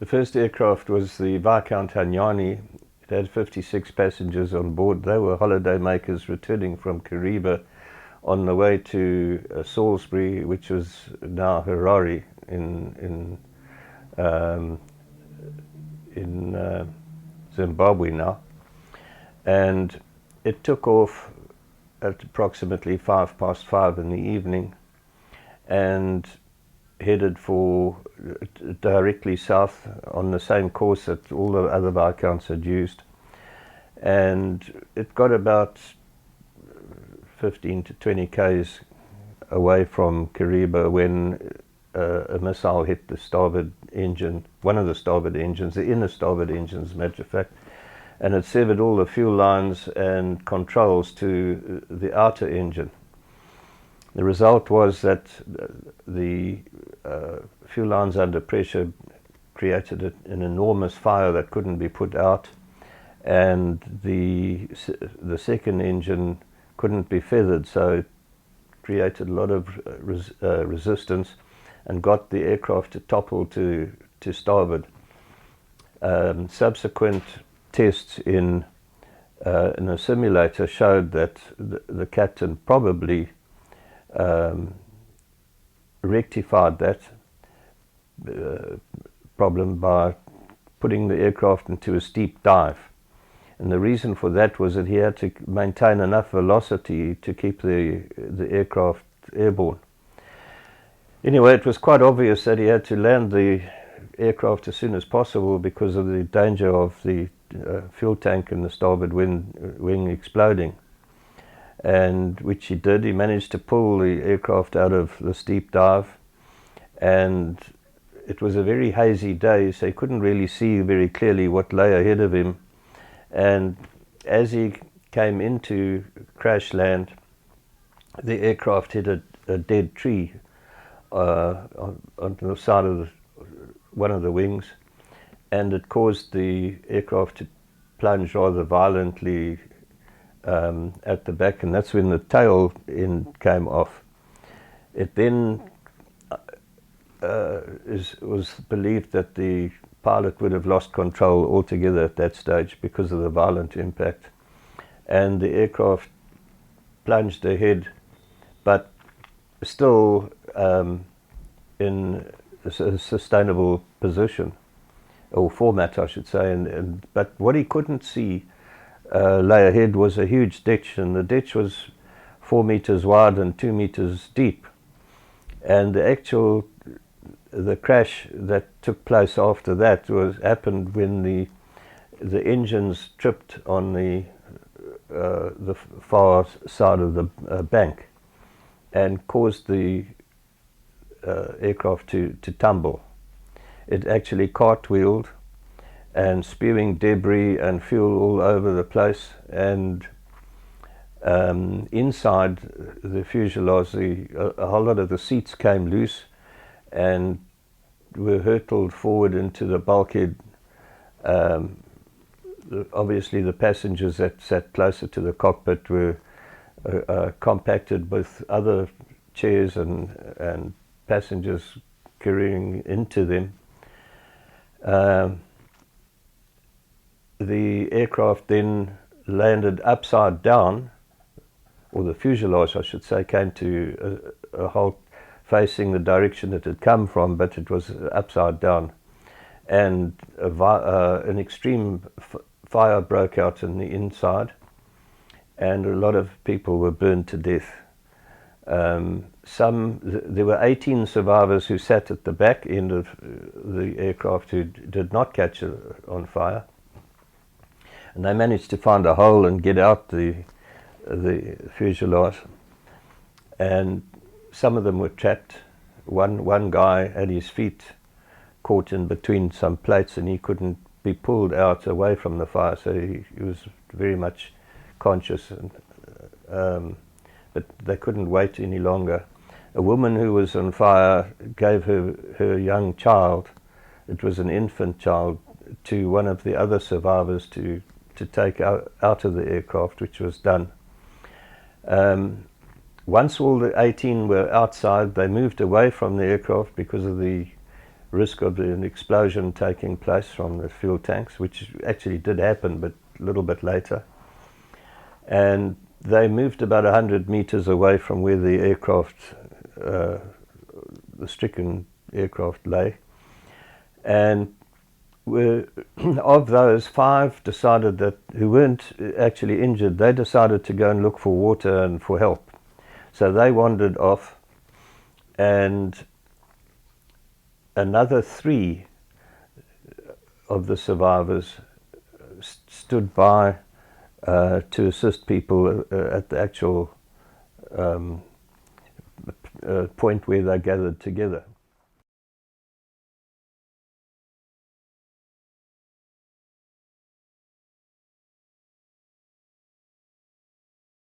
The first aircraft was the Viscount Hanyani. It had 56 passengers on board. They were holiday makers returning from Kariba on the way to Salisbury, which was now Harare in Zimbabwe now. And it took off at approximately 5:05 in the evening and headed for directly south on the same course that all the other Viscounts had used. And it got about 15 to 20 k's away from Kariba when a missile hit the starboard engine, one of the starboard engines, the inner starboard engines, as a matter of fact, and it severed all the fuel lines and controls to the outer engine. The result was that the fuel lines under pressure created an enormous fire that couldn't be put out, and the second engine couldn't be feathered, so it created a lot of resistance and got the aircraft to topple to starboard. Subsequent tests in a simulator showed that the captain probably rectified that problem by putting the aircraft into a steep dive. And the reason for that was that he had to maintain enough velocity to keep the aircraft airborne. Anyway, it was quite obvious that he had to land the aircraft as soon as possible because of the danger of the fuel tank in the starboard wing exploding. And which he did. He managed to pull the aircraft out of the steep dive, and it was a very hazy day, so he couldn't really see very clearly what lay ahead of him. And as he came into crash land, the aircraft hit a dead tree on the side of one of the wings, and it caused the aircraft to plunge rather violently at the back, and that's when the tail end came off. It then was believed that the pilot would have lost control altogether at that stage because of the violent impact, and the aircraft plunged ahead, but still in a sustainable position, or format I should say, but what he couldn't see lay ahead was a huge ditch, and the ditch was 4 meters wide and 2 meters deep, and the crash that took place after that happened when the engines tripped on the far side of the bank and caused the aircraft to tumble. It actually cartwheeled and spewing debris and fuel all over the place, and inside the fuselage a whole lot of the seats came loose and were hurtled forward into the bulkhead. Obviously the passengers that sat closer to the cockpit were compacted with other chairs and passengers carrying into them. The aircraft then landed upside down, or the fuselage I should say, came to a halt facing the direction it had come from, but it was upside down, and an extreme fire broke out in the inside, and a lot of people were burned to death. There were 18 survivors who sat at the back end of the aircraft who did not catch on fire, and they managed to find a hole and get out the fuselage, and some of them were trapped. One guy had his feet caught in between some plates and he couldn't be pulled out away from the fire, so he was very much conscious, but they couldn't wait any longer. A woman who was on fire gave her young child, it was an infant child, to one of the other survivors to take out of the aircraft, which was done. Once all the 18 were outside, they moved away from the aircraft because of the risk of an explosion taking place from the fuel tanks, which actually did happen, but a little bit later. And they moved about 100 meters away from where the aircraft, the stricken aircraft lay. And of those, 5 decided that, who weren't actually injured, they decided to go and look for water and for help. So they wandered off, and another 3 of the survivors stood by to assist people at the actual point where they gathered together.